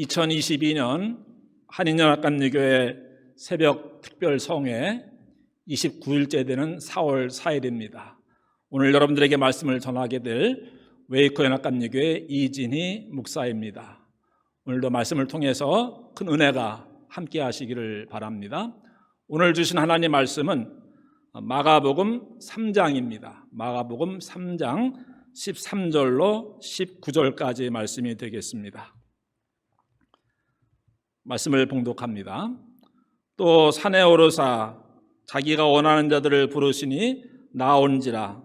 2022년 한인연합감리교회 새벽 특별성회 29일째 되는 4월 4일입니다. 오늘 여러분들에게 말씀을 전하게 될 웨이커 연합감리교회 이진희 목사입니다. 오늘도 말씀을 통해서 큰 은혜가 함께 하시기를 바랍니다. 오늘 주신 하나님 말씀은 마가복음 3장입니다. 마가복음 3장 13절로 19절까지 말씀이 되겠습니다. 말씀을 봉독합니다. 또 산에 오르사 자기가 원하는 자들을 부르시니 나온지라.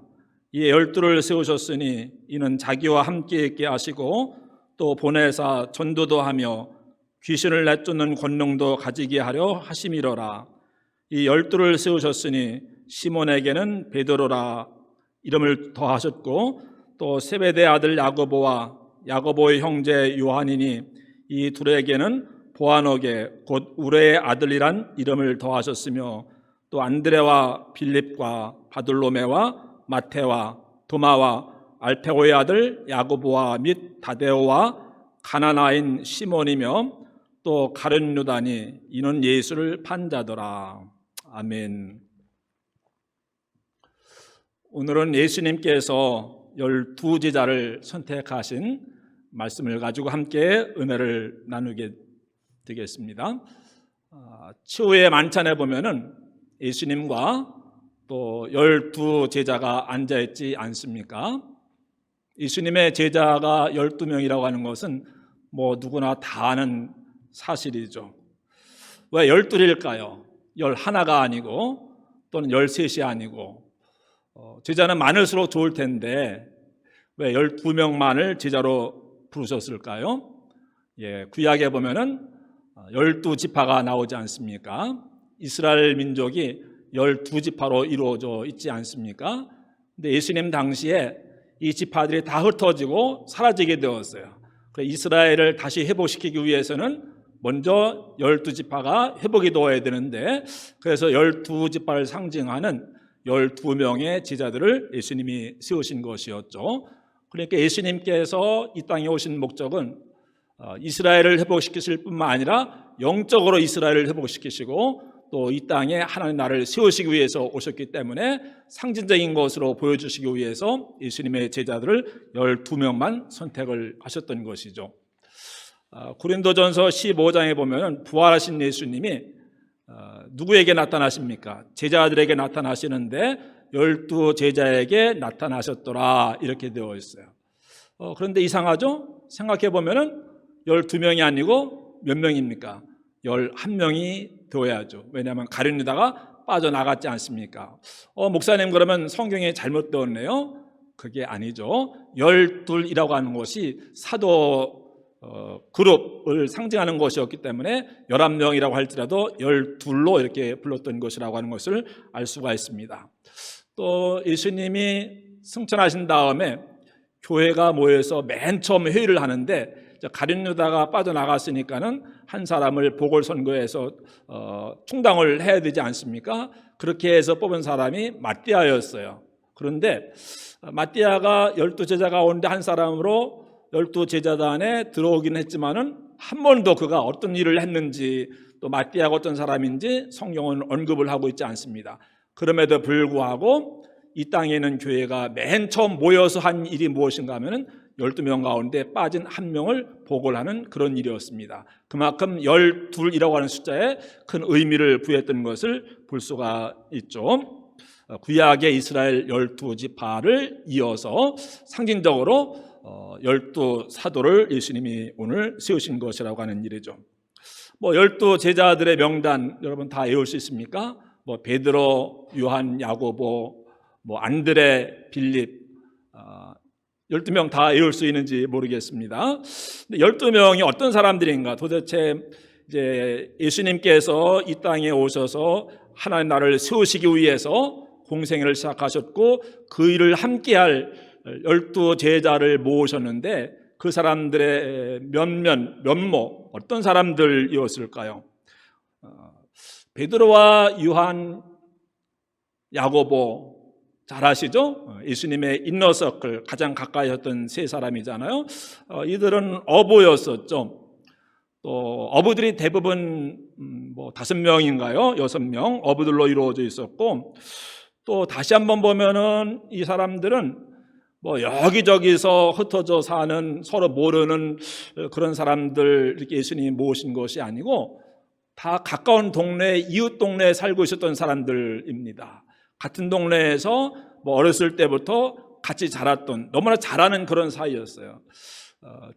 이에 12를 세우셨으니 이는 자기와 함께 있게 하시고 또 보내사 전도도 하며 귀신을 내쫓는 권능도 가지게 하려 하심이로라. 이 12를 세우셨으니 시몬에게는 베드로라 이름을 더하셨고 또 세베대 아들 야고보와 야고보의 형제 요한이니 이 둘에게는 보아너게 곧 우레의 아들이란 이름을 더하셨으며 또 안드레와 빌립과 바돌로메와 마테와 도마와 알페오의 아들 야고보와 및 다데오와 가나나인 시몬이며 또 가룟 유다니 이는 예수를 판 자더라. 아멘. 오늘은 예수님께서 12제자를 선택하신 말씀을 가지고 함께 은혜를 나누게 되겠습니다. 최후의 만찬에 보면은 예수님과 또 12제자가 앉아있지 않습니까? 예수님의 제자가 12명이라고 하는 것은 뭐 누구나 다 아는 사실이죠. 왜 12일까요? 11가 아니고 또는 13이 아니고 제자는 많을수록 좋을 텐데 왜 12명만을 제자로 부르셨을까요? 구약에 보면은 12지파가 나오지 않습니까? 이스라엘 민족이 12지파로 이루어져 있지 않습니까? 근데 예수님 당시에 이 지파들이 다 흩어지고 사라지게 되었어요. 그래서 이스라엘을 다시 회복시키기 위해서는 먼저 12지파가 회복이 되어야 되는데 그래서 12지파를 상징하는 12명의 제자들을 예수님이 세우신 것이었죠. 그러니까 예수님께서 이 땅에 오신 목적은 이스라엘을 회복시키실 뿐만 아니라 영적으로 이스라엘을 회복시키시고 또 이 땅에 하나님의 나라를 세우시기 위해서 오셨기 때문에 상징적인 것으로 보여주시기 위해서 예수님의 제자들을 12명만 선택을 하셨던 것이죠. 고린도전서 15장에 보면 부활하신 예수님이 누구에게 나타나십니까? 제자들에게 나타나시는데 12제자에게 나타나셨더라 이렇게 되어 있어요. 그런데 이상하죠? 생각해 보면 12명이 아니고 몇 명입니까? 11명이 되어야죠. 왜냐하면 가룟 유다가 빠져나갔지 않습니까? 목사님 그러면 성경에 잘못 되었네요? 그게 아니죠. 12이라고 하는 것이 사도 그룹을 상징하는 것이었기 때문에 11명이라고 할지라도 12로 이렇게 불렀던 것이라고 하는 것을 알 수가 있습니다. 또 예수님이 승천하신 다음에 교회가 모여서 맨 처음 회의를 하는데 가룟 유다가 빠져나갔으니까는 한 사람을 보궐선거에서 충당을 해야 되지 않습니까? 그렇게 해서 뽑은 사람이 마띠아였어요. 그런데 마띠아가 12제자 가운데 한 사람으로 12제자단에 들어오긴 했지만은 한 번도 그가 어떤 일을 했는지 또 마띠아가 어떤 사람인지 성경은 언급을 하고 있지 않습니다. 그럼에도 불구하고 이 땅에 있는 교회가 맨 처음 모여서 한 일이 무엇인가 하면은 12명 가운데 빠진 한 명을 보궐하는 그런 일이었습니다. 그만큼 12이라고 하는 숫자에 큰 의미를 부여했던 것을 볼 수가 있죠. 구약의 이스라엘 12지파를 이어서 상징적으로 12사도를 예수님이 오늘 세우신 것이라고 하는 일이죠. 12제자들의 명단 여러분 다 외울 수 있습니까? 베드로, 요한, 야고보, 안드레, 빌립 12명 다 외울 수 있는지 모르겠습니다. 12명이 어떤 사람들인가? 도대체 이제 예수님께서 이 땅에 오셔서 하나님 나라를 세우시기 위해서 공생애를 시작하셨고 그 일을 함께할 12제자를 모으셨는데 그 사람들의 면모 어떤 사람들이었을까요? 베드로와 요한, 야고보 잘 아시죠? 예수님의 인너서클 가장 가까이 했던 세 사람이잖아요. 이들은 어부였었죠. 또 어부들이 대부분 5명인가요? 6명 어부들로 이루어져 있었고, 또 다시 한번 보면은 이 사람들은 여기저기서 흩어져 사는 서로 모르는 그런 사람들 이렇게 예수님이 모으신 것이 아니고 다 가까운 동네, 이웃 동네에 살고 있었던 사람들입니다. 같은 동네에서 어렸을 때부터 같이 자랐던, 너무나 잘하는 그런 사이였어요.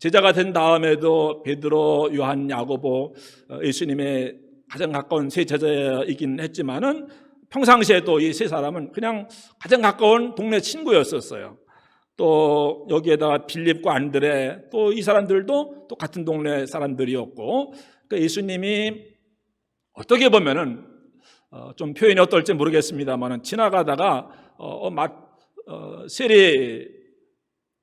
제자가 된 다음에도 베드로, 요한, 야고보, 예수님의 가장 가까운 세 제자이긴 했지만은 평상시에도 이 세 사람은 그냥 가장 가까운 동네 친구였었어요. 또 여기에다가 빌립과 안드레, 또 이 사람들도 또 같은 동네 사람들이었고, 그러니까 예수님이 어떻게 보면은 좀 표현이 어떨지 모르겠습니다만은 지나가다가 세리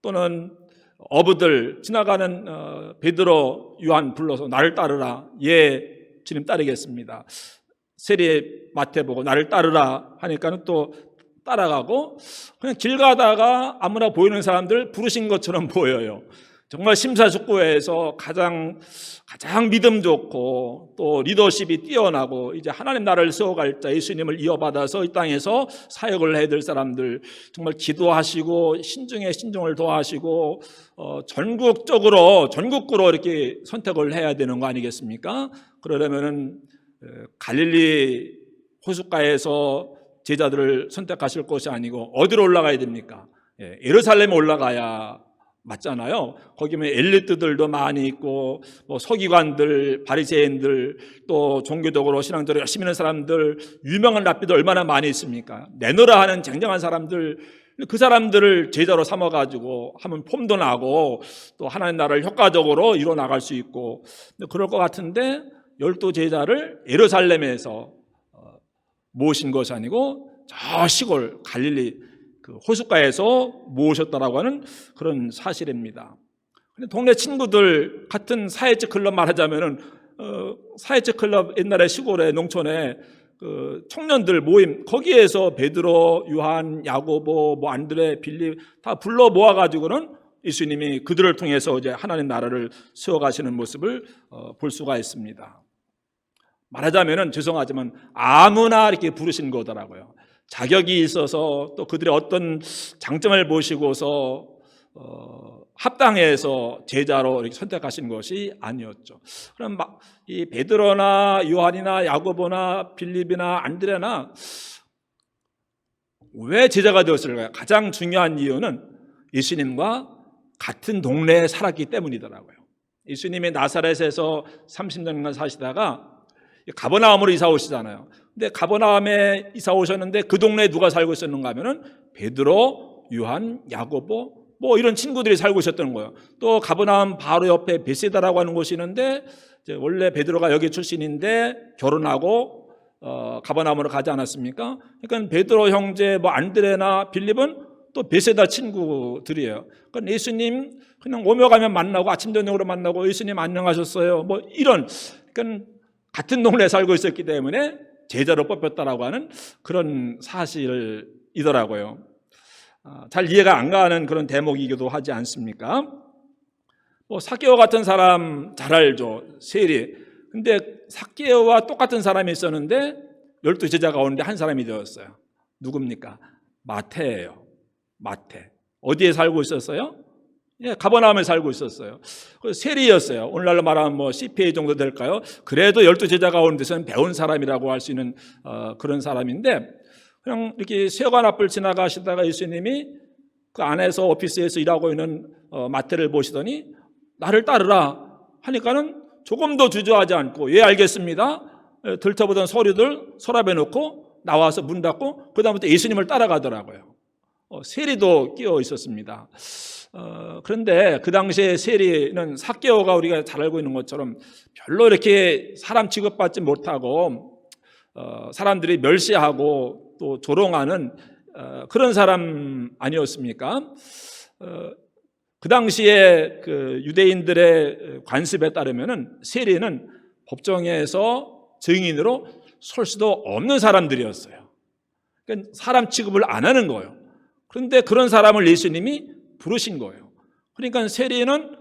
또는 어부들 지나가는 베드로, 요한 불러서 나를 따르라. 예, 주님 따르겠습니다. 세리 마태보고 나를 따르라 하니까는 또 따라가고, 그냥 길 가다가 아무나 보이는 사람들 부르신 것처럼 보여요. 정말 심사숙고해서 가장 믿음 좋고 또 리더십이 뛰어나고 이제 하나님 나라를 세워갈 자 예수님을 이어받아서 이 땅에서 사역을 해야 될 사람들, 정말 기도하시고 신중에 신중을 더하시고 전국구로 이렇게 선택을 해야 되는 거 아니겠습니까? 그러려면은 갈릴리 호숫가에서 제자들을 선택하실 것이 아니고 어디로 올라가야 됩니까? 예루살렘에 올라가야 맞잖아요. 거기면 엘리트들도 많이 있고 서기관들, 바리새인들, 또 종교적으로 신앙적으로 열심히 하는 사람들, 유명한 랍비도 얼마나 많이 있습니까? 내노라 하는 쟁쟁한 사람들, 그 사람들을 제자로 삼아가지고 하면 폼도 나고 또 하나님 나라를 효과적으로 이뤄 나갈 수 있고 그럴 것 같은데 12제자를 예루살렘에서 모으신 것이 아니고 저 시골 갈릴리 호숫가에서 모으셨다라고 하는 그런 사실입니다. 동네 친구들, 같은 사회적 클럽 말하자면은 사회적 클럽, 옛날에 시골에 농촌에 청년들 모임, 거기에서 베드로, 요한, 야고보, 안드레, 빌립 다 불러 모아가지고는 예수님이 그들을 통해서 이제 하나님 나라를 세워가시는 모습을 볼 수가 있습니다. 말하자면은 죄송하지만 아무나 이렇게 부르신 거더라고요. 자격이 있어서 또 그들의 어떤 장점을 보시고서 합당해서 제자로 이렇게 선택하신 것이 아니었죠. 그럼 이 베드로나 요한이나 야고보나 빌립이나 안드레나 왜 제자가 되었을까요? 가장 중요한 이유는 예수님과 같은 동네에 살았기 때문이더라고요. 예수님이 나사렛에서 30년간 사시다가 가버나움으로 이사 오시잖아요. 근데 가버나움에 이사 오셨는데 그 동네에 누가 살고 있었는가 하면은 베드로, 요한, 야고보 이런 친구들이 살고 있었던 거예요. 또 가버나움 바로 옆에 베세다라고 하는 곳이 있는데 원래 베드로가 여기 출신인데 결혼하고 가버나움으로 가지 않았습니까? 그러니까 베드로 형제 안드레나 빌립은 또 베세다 친구들이에요. 그러니까 예수님 그냥 오며 가면 만나고 아침 저녁으로 만나고 예수님 안녕하셨어요. 이런, 그러니까 같은 동네에 살고 있었기 때문에 제자로 뽑혔다라고 하는 그런 사실이더라고요. 잘 이해가 안 가는 그런 대목이기도 하지 않습니까? 삭개오 같은 사람 잘 알죠. 세리. 근데 삭개오와 똑같은 사람이 있었는데 12제자가 오는데 한 사람이 되었어요. 누굽니까? 마태예요. 마태. 어디에 살고 있었어요? 가버나움에 살고 있었어요. 세리였어요. 오늘날로 말하면 CPA 정도 될까요? 그래도 12제자가 오는 데서는 배운 사람이라고 할 수 있는 그런 사람인데, 그냥 이렇게 세관 앞을 지나가시다가 예수님이 그 안에서 오피스에서 일하고 있는 마태를 보시더니 나를 따르라 하니까는 조금도 주저하지 않고 예 알겠습니다. 들춰보던 서류들 서랍에 넣고 나와서 문 닫고 그 다음부터 예수님을 따라가더라고요. 세리도 끼어 있었습니다. 그런데 그 당시에 세리는 삭개오가 우리가 잘 알고 있는 것처럼 별로 이렇게 사람 취급받지 못하고 사람들이 멸시하고 또 조롱하는 그런 사람 아니었습니까? 그 당시에 그 유대인들의 관습에 따르면은 세리는 법정에서 증인으로 설 수도 없는 사람들이었어요. 그러니까 사람 취급을 안 하는 거예요. 그런데 그런 사람을 예수님이 부르신 거예요. 그러니까 세리는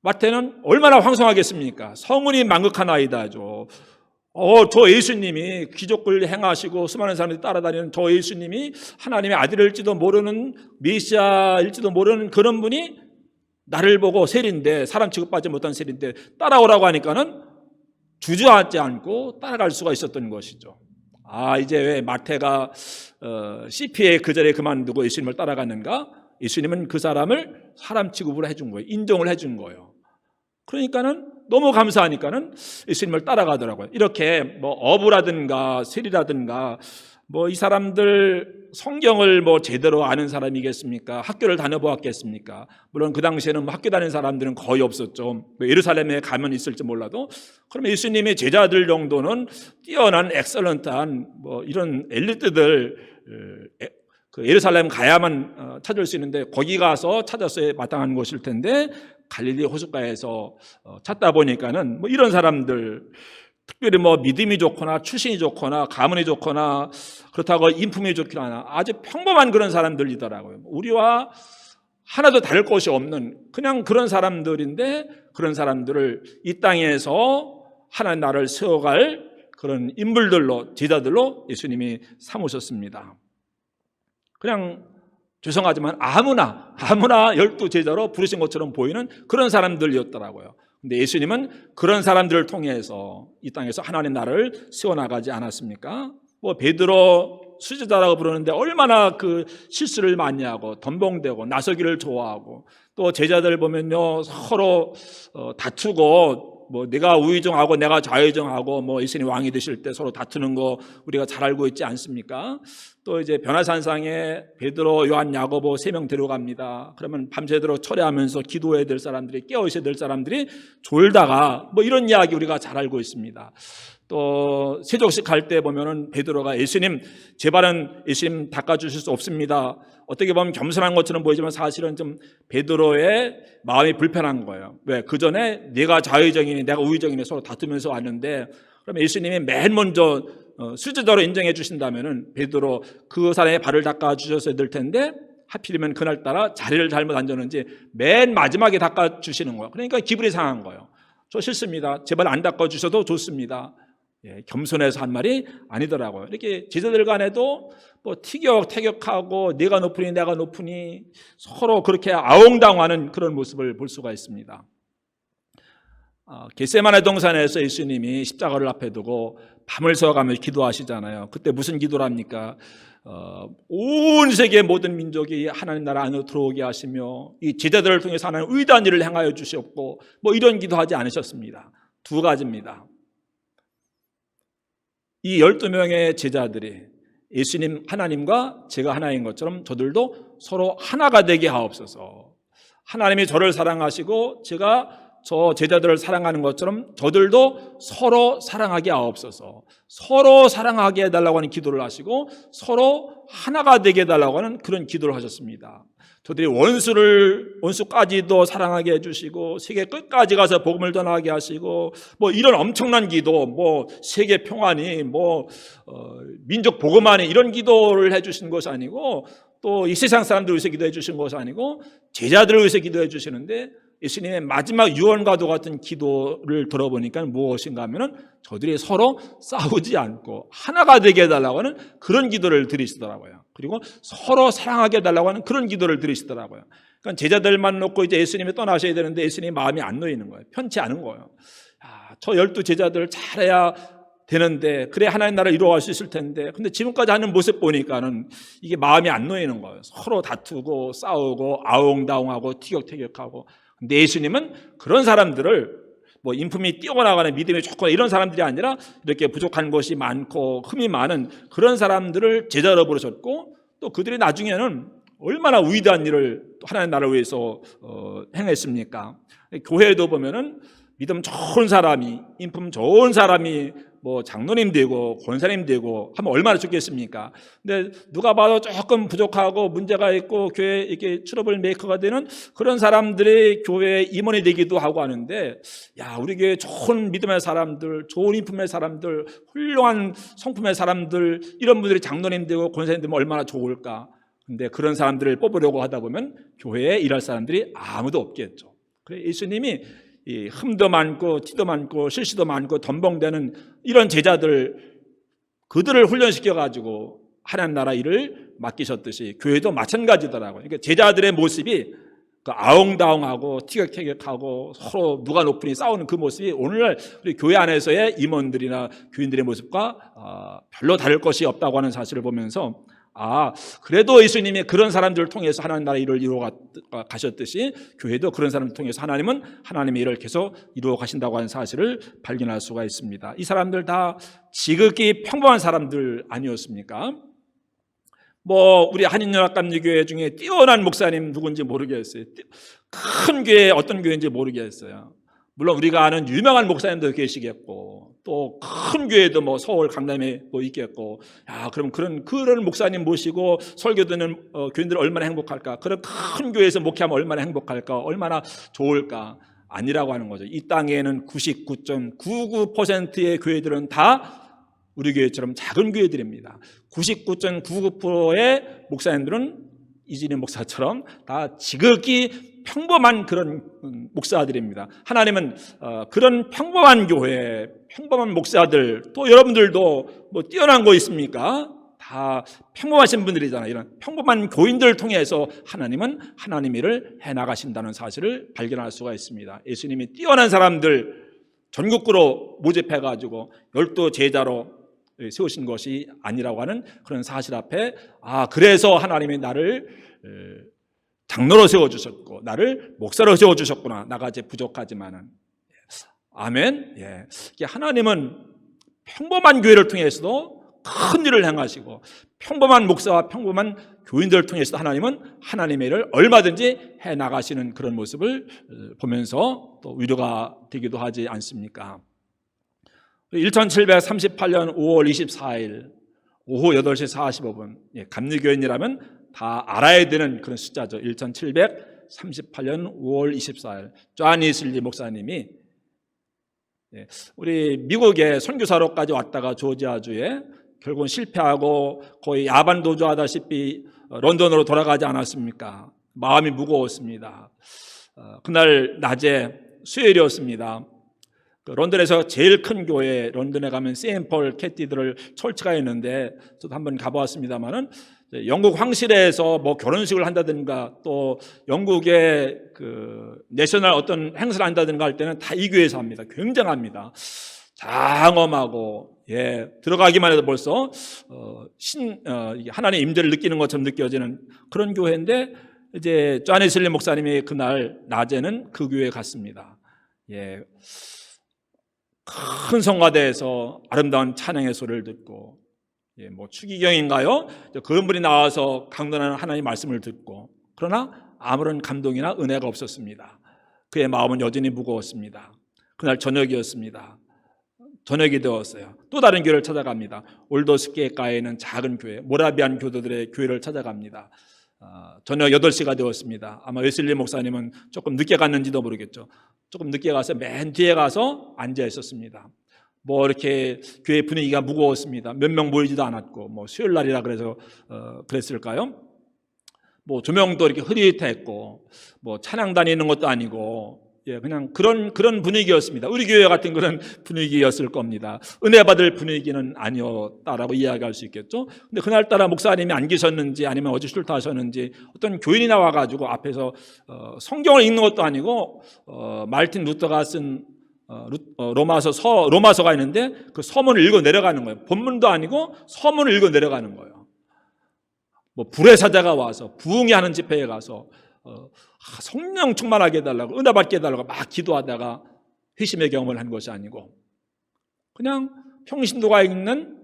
마태는 얼마나 황송하겠습니까? 성은이 만극하나이다죠. 저 예수님이 기적을 행하시고 수많은 사람들이 따라다니는 저 예수님이 하나님의 아들일지도 모르는 메시아일지도 모르는 그런 분이 나를 보고 세리인데, 사람 취급받지 못한 세리인데 따라오라고 하니까는 주저앉지 않고 따라갈 수가 있었던 것이죠. 이제 왜 마태가 CPA 그 자리에 그만두고 예수님을 따라갔는가? 예수님은 그 사람을 사람 취급을 해준 거예요. 인정을 해준 거예요. 그러니까는 너무 감사하니까는 예수님을 따라가더라고요. 이렇게 뭐 어부라든가 세리라든가 뭐 이 사람들 성경을 뭐 제대로 아는 사람이겠습니까? 학교를 다녀보았겠습니까? 물론 그 당시에는 뭐 학교 다니는 사람들은 거의 없었죠. 뭐 예루살렘에 가면 있을지 몰라도. 그러면 예수님의 제자들 정도는 뛰어난 엑설런트한 뭐 이런 엘리트들, 그 예루살렘 가야만 찾을 수 있는데 거기 가서 찾았어야 마땅한 것일 텐데 갈릴리 호숫가에서 찾다 보니까는 뭐 이런 사람들, 특별히 뭐 믿음이 좋거나 출신이 좋거나 가문이 좋거나 그렇다고 인품이 좋거나 않아 아주 평범한 그런 사람들이더라고요. 우리와 하나도 다를 것이 없는 그냥 그런 사람들인데, 그런 사람들을 이 땅에서 하나님 나라를 세워갈 그런 인물들로, 제자들로 예수님이 삼으셨습니다. 그냥 죄송하지만 아무나 12제자로 부르신 것처럼 보이는 그런 사람들이었더라고요. 근데 예수님은 그런 사람들을 통해서 이 땅에서 하나님 나라를 세워나가지 않았습니까? 뭐 베드로 수제자라고 부르는데 얼마나 그 실수를 많이 하고 덤벙대고 나서기를 좋아하고, 또 제자들 보면요 서로 다투고, 뭐 내가 우의정하고 내가 좌의정하고, 뭐 예수님 왕이 되실 때 서로 다투는 거 우리가 잘 알고 있지 않습니까? 또 이제 변화산상에 베드로, 요한, 야고보 3명 데려갑니다. 그러면 밤새도록 철회하면서 기도해야 될 사람들이, 깨어 있어야 될 사람들이 졸다가 뭐 이런 이야기 우리가 잘 알고 있습니다. 또 세족식 갈 때 보면은 베드로가 예수님, 제 발은 예수님 닦아주실 수 없습니다. 어떻게 보면 겸손한 것처럼 보이지만 사실은 좀 베드로의 마음이 불편한 거예요. 왜? 그 전에 내가 좌의정이니 내가 우의정이니 서로 다투면서 왔는데, 그럼 예수님이 맨 먼저 수제자로 인정해 주신다면은 베드로 그 사람의 발을 닦아 주셨어야 될 텐데, 하필이면 그날따라 자리를 잘못 앉았는지 맨 마지막에 닦아 주시는 거예요. 그러니까 기분이 상한 거예요. 저 싫습니다. 제발 안 닦아 주셔도 좋습니다. 겸손해서 한 말이 아니더라고요. 이렇게 제자들 간에도 뭐 티격태격하고 내가 높으니 내가 높으니 서로 그렇게 아웅다웅하는 그런 모습을 볼 수가 있습니다. 겟세마네 동산에서 예수님이 십자가를 앞에 두고 밤을 새워가며 기도하시잖아요. 그때 무슨 기도를 합니까? 온 세계 모든 민족이 하나님 나라 안으로 들어오게 하시며 이 제자들을 통해서 하나님 의도한 일을 행하여 주시옵고, 뭐 이런 기도하지 않으셨습니다. 2가지입니다. 이 12명의 제자들이 예수님 하나님과 제가 하나인 것처럼 저들도 서로 하나가 되게 하옵소서. 하나님이 저를 사랑하시고 제가 저 제자들을 사랑하는 것처럼 저들도 서로 사랑하게 하옵소서. 서로 사랑하게 해달라고 하는 기도를 하시고 서로 하나가 되게 해달라고 하는 그런 기도를 하셨습니다. 저들이 원수까지도 사랑하게 해주시고 세계 끝까지 가서 복음을 전하게 하시고, 뭐 이런 엄청난 기도, 뭐 세계 평안이, 뭐 민족 복음만이, 이런 기도를 해주신 것이 아니고, 또 이 세상 사람들을 위해서 기도해 주신 것이 아니고 제자들을 위해서 기도해 주시는데, 예수님의 마지막 유언과도 같은 기도를 들어보니까 무엇인가 하면은 저들이 서로 싸우지 않고 하나가 되게 해달라고 하는 그런 기도를 드리시더라고요. 그리고 서로 사랑하게 해달라고 하는 그런 기도를 드리시더라고요. 그러니까 제자들만 놓고 이제 예수님이 떠나셔야 되는데 예수님 마음이 안 놓이는 거예요. 편치 않은 거예요. 저 12제자들 잘해야 되는데, 그래 하나님 나라를 이루어갈 수 있을 텐데, 근데 지금까지 하는 모습 보니까는 이게 마음이 안 놓이는 거예요. 서로 다투고 싸우고 아웅다웅하고 티격태격하고. 근데 예수님은 그런 사람들을 뭐 인품이 뛰어나가는 믿음이 좋거나 이런 사람들이 아니라 이렇게 부족한 것이 많고 흠이 많은 그런 사람들을 제자로 부르셨고, 또 그들이 나중에는 얼마나 위대한 일을 하나님 나라를 위해서 행했습니까? 교회에도 보면은 믿음 좋은 사람이, 인품 좋은 사람이 뭐 장로님 되고 권사님 되고 하면 얼마나 좋겠습니까? 근데 누가 봐도 조금 부족하고 문제가 있고 교회에 이렇게 트러블 메이커가 되는 그런 사람들이 교회에 임원이 되기도 하고 하는데, 야, 우리 교회 좋은 믿음의 사람들, 좋은 인품의 사람들, 훌륭한 성품의 사람들, 이런 분들이 장로님 되고 권사님 되면 얼마나 좋을까? 근데 그런 사람들을 뽑으려고 하다 보면 교회에 일할 사람들이 아무도 없겠죠. 그래 예수님이 이 흠도 많고 티도 많고 실수도 많고 덤벙대는 이런 제자들 그들을 훈련시켜 가지고 하나님 나라 일을 맡기셨듯이 교회도 마찬가지더라고요. 그러니까 제자들의 모습이 그 아웅다웅하고 티격태격하고 서로 누가 높으니 싸우는 그 모습이 오늘날 우리 교회 안에서의 임원들이나 교인들의 모습과 별로 다를 것이 없다고 하는 사실을 보면서 그래도 예수님이 그런 사람들을 통해서 하나님 나라 일을 이루어 가셨듯이 교회도 그런 사람들을 통해서 하나님은 하나님의 일을 계속 이루어 가신다고 하는 사실을 발견할 수가 있습니다. 이 사람들 다 지극히 평범한 사람들 아니었습니까? 우리 한인연합감리교회 중에 뛰어난 목사님 누군지 모르겠어요. 큰 교회 어떤 교회인지 모르겠어요. 물론 우리가 아는 유명한 목사님도 계시겠고 또 큰 교회도 서울 강남에 있겠고 그럼 그런 목사님 모시고 설교 듣는 교인들 얼마나 행복할까? 그런 큰 교회에서 목회하면 얼마나 행복할까? 얼마나 좋을까? 아니라고 하는 거죠. 이 땅에는 99.99%의 교회들은 다 우리 교회처럼 작은 교회들입니다. 99.99%의 목사님들은 이진희 목사처럼 다 지극히 평범한 그런 목사들입니다. 하나님은 그런 평범한 교회, 평범한 목사들, 또 여러분들도 뛰어난 거 있습니까? 다 평범하신 분들이잖아요. 이런 평범한 교인들을 통해서 하나님은 하나님 일을 해나가신다는 사실을 발견할 수가 있습니다. 예수님이 뛰어난 사람들 전국구로 모집해가지고 12 제자로 세우신 것이 아니라고 하는 그런 사실 앞에 그래서 하나님이 나를 장로로 세워주셨고 나를 목사로 세워주셨구나. 나같이 부족하지만은. 아멘. 하나님은 평범한 교회를 통해서도 큰 일을 행하시고 평범한 목사와 평범한 교인들을 통해서도 하나님은 하나님의 일을 얼마든지 해나가시는 그런 모습을 보면서 또 위로가 되기도 하지 않습니까? 1738년 5월 24일 오후 8시 45분 감리교인이라면 다 알아야 되는 그런 숫자죠. 1738년 5월 24일 존 웨슬리 목사님이 우리 미국에 선교사로까지 왔다가 조지아주에 결국은 실패하고 거의 야반도주하다시피 런던으로 돌아가지 않았습니까? 마음이 무거웠습니다. 그날 낮에 수요일이었습니다. 런던에서 제일 큰 교회, 런던에 가면 세인트 캐티드럴 철치가 있는데 저도 한번 가보았습니다만은 영국 황실에서 결혼식을 한다든가 또 영국의 그 내셔널 어떤 행사를 한다든가 할 때는 다 이 교회에서 합니다. 굉장합니다. 장엄하고 들어가기만 해도 벌써 하나님의 임재를 느끼는 것처럼 느껴지는 그런 교회인데 이제 존 웨슬리 목사님이 그날 낮에는 그 교회에 갔습니다. 큰 성가대에서 아름다운 찬양의 소리를 듣고 추기경인가요? 그런 분이 나와서 강론하는 하나님의 말씀을 듣고 그러나 아무런 감동이나 은혜가 없었습니다. 그의 마음은 여전히 무거웠습니다. 그날 저녁이었습니다. 저녁이 되었어요. 또 다른 교회를 찾아갑니다. 올더스키에가에 있는 작은 교회, 모라비안 교도들의 교회를 찾아갑니다. 저녁 8시가 되었습니다. 아마 웨슬리 목사님은 조금 늦게 갔는지도 모르겠죠. 조금 늦게 가서 맨 뒤에 가서 앉아 있었습니다. 이렇게 교회 분위기가 무거웠습니다. 몇 명 모이지도 않았고, 수요일 날이라 그래서 그랬을까요? 조명도 이렇게 흐릿했고, 찬양단이 있는 것도 아니고, 그냥 그런 분위기였습니다. 우리 교회 같은 그런 분위기였을 겁니다. 은혜 받을 분위기는 아니었다라고 이야기할 수 있겠죠. 근데 그날따라 목사님이 안 계셨는지 아니면 어제 출타하셨는지 어떤 교인이 나와가지고 앞에서 성경을 읽는 것도 아니고 말틴 루터가 쓴 로마서가 있는데 그 서문을 읽어 내려가는 거예요. 본문도 아니고 서문을 읽어 내려가는 거예요. 불의 사자가 와서 부흥이 하는 집회에 가서 성령 충만하게 해달라고 은혜 받게 해달라고 막 기도하다가 회심의 경험을 한 것이 아니고 그냥 평신도가 읽는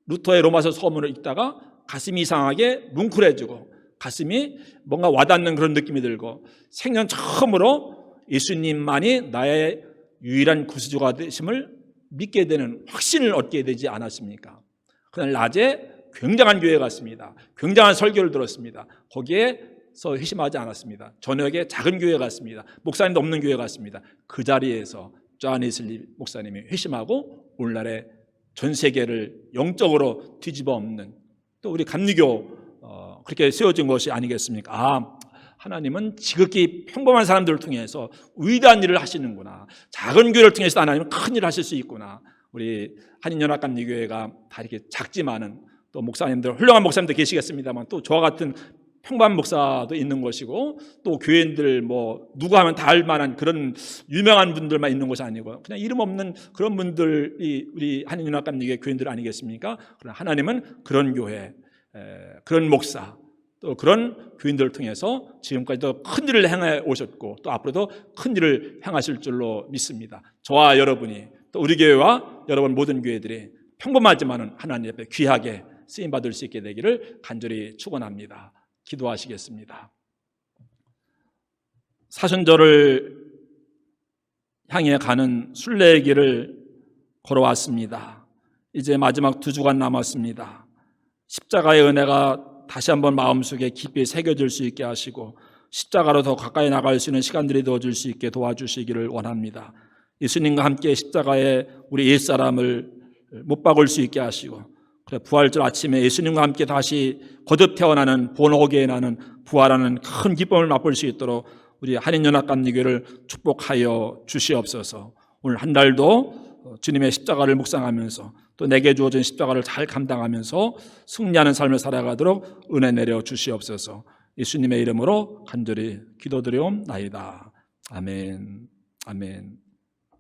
루터의 로마서 서문을 읽다가 가슴이 이상하게 뭉클해지고 가슴이 뭔가 와닿는 그런 느낌이 들고 생전 처음으로 예수님만이 나의 유일한 구주가 되심을 믿게 되는 확신을 얻게 되지 않았습니까? 그날 낮에 굉장한 교회에 갔습니다. 굉장한 설교를 들었습니다. 거기에서 회심하지 않았습니다. 저녁에 작은 교회에 갔습니다. 목사님도 없는 교회에 갔습니다. 그 자리에서 존 웨슬리 목사님이 회심하고 오늘날의 전 세계를 영적으로 뒤집어 엎는 또 우리 감리교 그렇게 세워진 것이 아니겠습니까? 하나님은 지극히 평범한 사람들을 통해서 위대한 일을 하시는구나. 작은 교회를 통해서 하나님은 큰 일을 하실 수 있구나. 우리 한인연합감리교회가 다 이렇게 작지만은 또 목사님들, 훌륭한 목사님도 계시겠습니다만 또 저와 같은 평범한 목사도 있는 것이고 또 교인들 뭐 누구 하면 다 알만한 그런 유명한 분들만 있는 것이 아니고 그냥 이름 없는 그런 분들이 우리 한인연합감리교회 교인들 아니겠습니까? 그러나 하나님은 그런 교회, 그런 목사 또 그런 교인들을 통해서 지금까지도 큰 일을 행해 오셨고 또 앞으로도 큰 일을 행하실 줄로 믿습니다. 저와 여러분이 또 우리 교회와 여러분 모든 교회들이 평범하지만은 하나님 앞에 귀하게 쓰임 받을 수 있게 되기를 간절히 축원합니다. 기도하시겠습니다. 사순절을 향해 가는 순례의 길을 걸어왔습니다. 이제 마지막 2주간 남았습니다. 십자가의 은혜가 다시 한번 마음속에 깊이 새겨질 수 있게 하시고 십자가로 더 가까이 나갈 수 있는 시간들이 되어줄 수 있게 도와주시기를 원합니다. 예수님과 함께 십자가에 우리 옛사람을 못 박을 수 있게 하시고 부활절 아침에 예수님과 함께 다시 거듭 태어나는 본호계에 나는 부활하는 큰 기쁨을 맛볼 수 있도록 우리 한인연합감리교회를 축복하여 주시옵소서. 오늘 한 달도 주님의 십자가를 묵상하면서 또 내게 주어진 십자가를 잘 감당하면서 승리하는 삶을 살아가도록 은혜 내려 주시옵소서. 예수님의 이름으로 간절히 기도드리옵나이다. 아멘. 아멘.